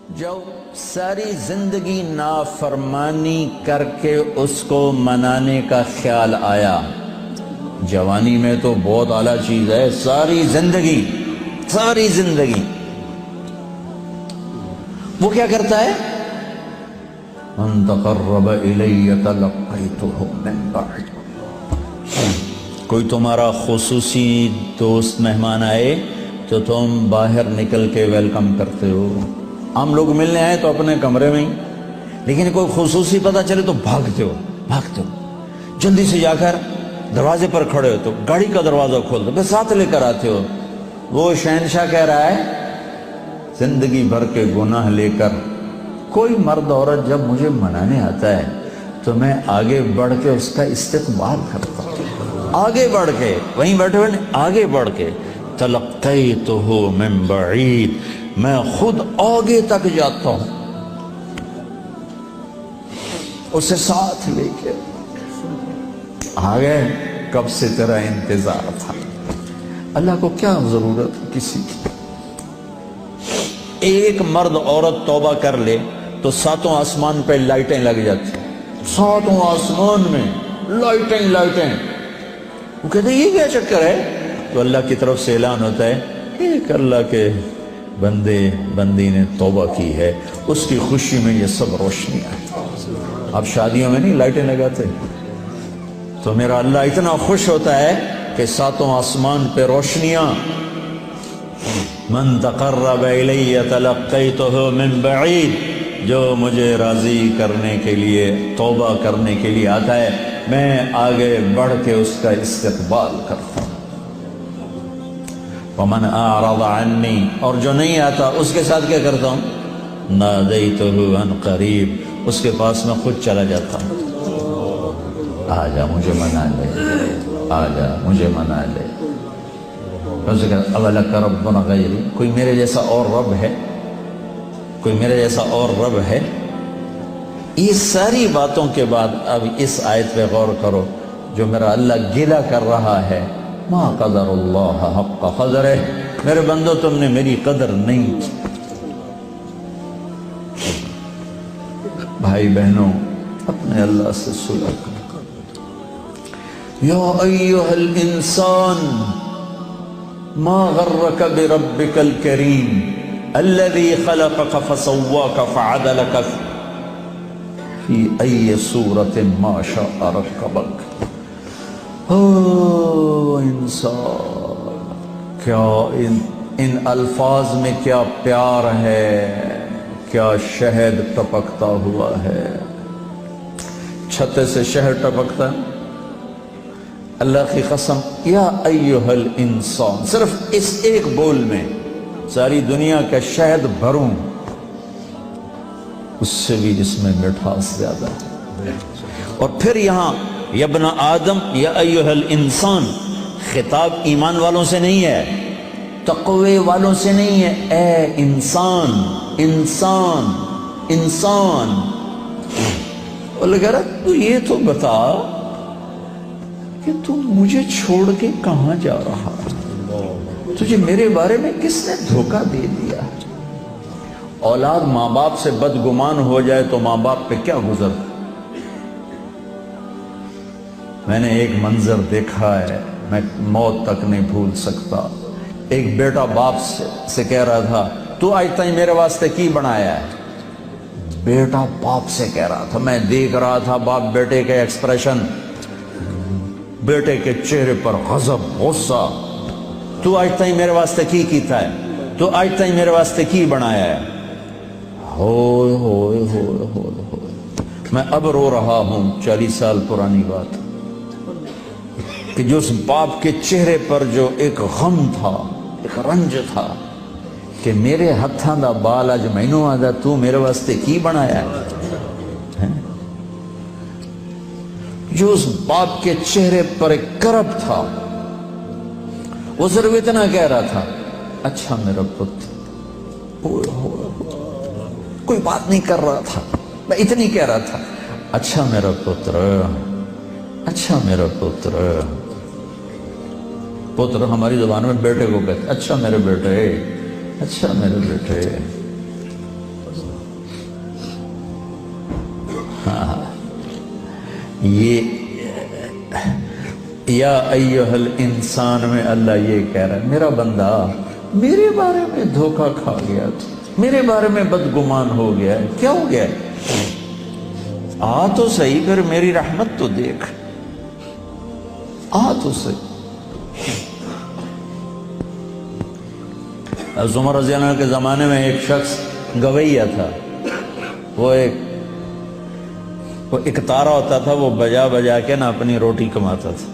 جو ساری زندگی نافرمانی کر کے اس کو منانے کا خیال آیا، جوانی میں تو بہت اعلیٰ چیز ہے، ساری زندگی وہ کیا کرتا ہے؟ من تقرب الی تلقیتہ من بعد، کوئی تمہارا خصوصی دوست مہمان آئے تو تم باہر نکل کے ویلکم کرتے ہو۔ عام لوگ ملنے آئے تو اپنے کمرے میں ہی، لیکن کوئی خصوصی پتہ چلے تو بھاگتے ہو، جلدی سے جا کر دروازے پر کھڑے ہو تو گاڑی کا دروازہ کھول دو، پھر ساتھ لے کر آتے ہو۔ وہ شہنشاہ کہہ رہا ہے زندگی بھر کے گناہ لے کر کوئی مرد عورت جب مجھے منانے آتا ہے تو میں آگے بڑھ کے اس کا استقبال کرتا ہوں، آگے بڑھ کے، وہیں بیٹھے ہوئے آگے بڑھ کے تلقیتہ من بعید، میں خود آگے تک جاتا ہوں اسے ساتھ لے کے۔ آگے کب سے تیرا انتظار تھا، اللہ کو کیا ضرورت کسی کی؟ ایک مرد عورت توبہ کر لے تو ساتوں آسمان پہ لائٹیں لگ جاتی، ساتوں آسمان میں لائٹیں۔ وہ کہتے ہیں یہ کیا چکر ہے؟ تو اللہ کی طرف سے اعلان ہوتا ہے ایک اللہ کے بندی نے توبہ کی ہے، اس کی خوشی میں یہ سب روشنیاں ہیں۔ اب شادیوں میں نہیں لائٹیں لگاتے، تو میرا اللہ اتنا خوش ہوتا ہے کہ ساتوں آسمان پہ روشنیاں۔ من تقرب الی تلقیتہ من بعید، جو مجھے راضی کرنے کے لیے، توبہ کرنے کے لیے آتا ہے، میں آگے بڑھ کے اس کا استقبال کرتا ہوں۔ ومن اعرض عنی، اور جو نہیں آتا اس کے ساتھ کیا کرتا ہوں؟ نادیتہ عن قریب، اس کے پاس میں خود چلا جاتا ہوں۔ آجا مجھے منا لے، آجا مجھے منا لے۔ اولک رب غیری، کوئی میرے جیسا اور رب ہے؟ کوئی میرے جیسا اور رب ہے؟ یہ ساری باتوں کے بعد اب اس آیت پہ غور کرو، جو میرا اللہ گلہ کر رہا ہے، ما قدر اللہ حق قدرہ، میرے بندو تم نے میری قدر نہیں کی۔ بھائی بہنوں، اپنے اللہ سے صلح کرو۔ یا ایہا الانسان ما غرک بربک الکریم الذی خلقک فسواک فعدلک فی ای صورت ما شاء رکبک۔ انسان، کیا ان الفاظ میں کیا پیار ہے، کیا شہد ٹپکتا ہوا ہے۔ چھتے سے شہد ٹپکتا ہے، اللہ کی قسم، یا ایہا الانسان، صرف اس ایک بول میں ساری دنیا کا شہد بھروں، اس سے بھی اس میں مٹھاس زیادہ ہے۔ اور پھر یہاں یا ابن آدم یا ایہا الانسان، خطاب ایمان والوں سے نہیں ہے، تقوی والوں سے نہیں ہے، اے انسان، انسان، انسان۔ اور لگا رہا تو یہ تو بتا کہ تو مجھے چھوڑ کے کہاں جا رہا ہے؟ تجھے میرے بارے میں کس نے دھوکہ دے دیا؟ اولاد ماں باپ سے بدگمان ہو جائے تو ماں باپ پہ کیا گزرتا؟ میں نے ایک منظر دیکھا ہے، میں موت تک نہیں بھول سکتا۔ ایک بیٹا باپ سے کہہ رہا تھا تو آج تک میرے واسطے کی بنایا ہے؟ بیٹا باپ سے کہہ رہا تھا، میں دیکھ رہا تھا باپ بیٹے کے ایکسپریشن، بیٹے کے چہرے پر غضب، غصہ۔ تو آج تک میرے واسطے کی کیتا ہے؟ تو آج تک میرے واسطے کی بنایا ہے؟ ہوئے ہوئے ہوئے ہوئے ہوئے، میں اب رو رہا ہوں، 40 سال پرانی بات، کہ جو اس باپ کے چہرے پر جو ایک غم تھا، ایک رنج تھا کہ میرے ہتھاں دا بال اج مینوں آدا، تو میرے واسطے کی بنایا ہے؟ جو اس باپ کے چہرے پر ایک کرب تھا، وہ صرف اتنا کہہ رہا تھا، اچھا میرا پتر، کوئی بات نہیں کر رہا تھا، میں اتنی کہہ رہا تھا، اچھا میرا پتر، اچھا میرا پتر۔ پتر ہماری زبان میں بیٹے کو کہتے، اچھا میرے بیٹے، اچھا میرے بیٹے۔ یہ یا ایھا الانسان میں اللہ یہ کہہ رہا ہے میرا بندہ میرے بارے میں دھوکہ کھا گیا تھا، میرے بارے میں بدگمان ہو گیا ہے، کیا ہو گیا ہے؟ آ تو صحیح کر میری رحمت تو دیکھ، آ تو صحیح۔ حضرت عمر رضی اللہ عنہ کے زمانے میں ایک شخص گویہ تھا، وہ ایک تارا ہوتا تھا، وہ بجا بجا کے نا اپنی روٹی کماتا تھا،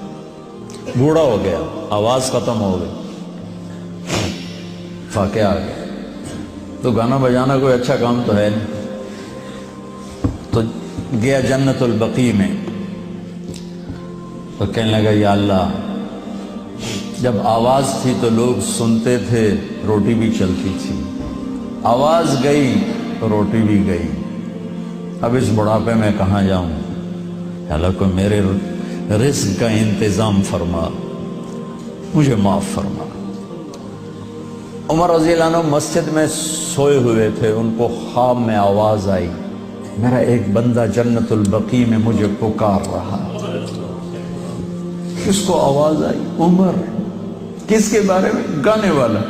بوڑھا ہو گیا، آواز ختم ہو گئی، فاقے آ گیا، تو گانا بجانا کوئی اچھا کام تو ہے نہیں، تو گیا جنت البقیع میں، تو کہنے لگا یا اللہ جب آواز تھی تو لوگ سنتے تھے، روٹی بھی چلتی تھی، آواز گئی تو روٹی بھی گئی، اب اس بڑھاپے میں کہاں جاؤں؟ اللہ کو میرے رزق کا انتظام فرما، مجھے معاف فرما۔ عمر رضی اللہ عنہ مسجد میں سوئے ہوئے تھے، ان کو خواب میں آواز آئی، میرا ایک بندہ جنت البقیع میں مجھے پکار رہا۔ کس کو آواز آئی؟ عمر۔ کس کے بارے میں؟ گانے والا۔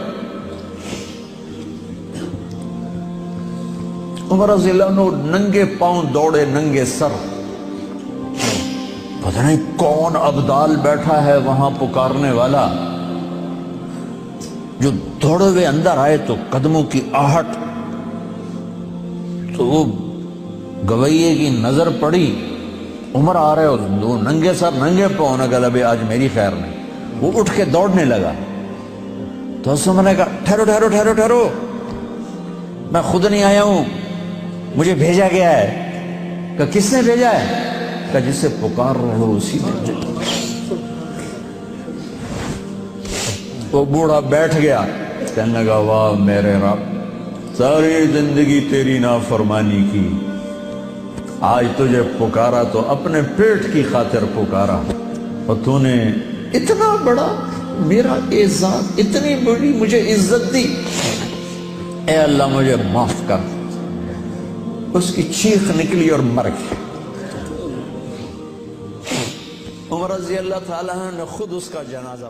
عمر رضی اللہ عنہ ننگے پاؤں دوڑے، ننگے سر، پتہ نہیں کون ابدال بیٹھا ہے وہاں پکارنے والا، جو دوڑے ہوئے اندر آئے تو قدموں کی آہٹ، تو وہ گویے کی نظر پڑی، عمر آ رہے ہو، ننگے سر ننگے پاؤں، نے کہا ابھی آج میری خیر نہیں۔ وہ اٹھ کے دوڑنے لگا، تو اس میں نے کہا ٹھہرو ٹھہرو ٹھہرو ٹھہرو، میں خود نہیں آیا ہوں، مجھے بھیجا گیا ہے۔ کہ کس نے بھیجا ہے؟ کہ جس سے پکار رہے ہو اسی نے۔ وہ بوڑھا بیٹھ گیا، کہنے لگا واہ میرے رب، ساری زندگی تیری نافرمانی کی، آج تجھے پکارا تو اپنے پیٹ کی خاطر پکارا، اور تو نے اتنا بڑا میرا اعزاز، اتنی بڑی مجھے عزت دی، اے اللہ مجھے معاف کر۔ اس کی چیخ نکلی اور مر گئی۔ عمر رضی اللہ تعالیٰ نے خود اس کا جنازہ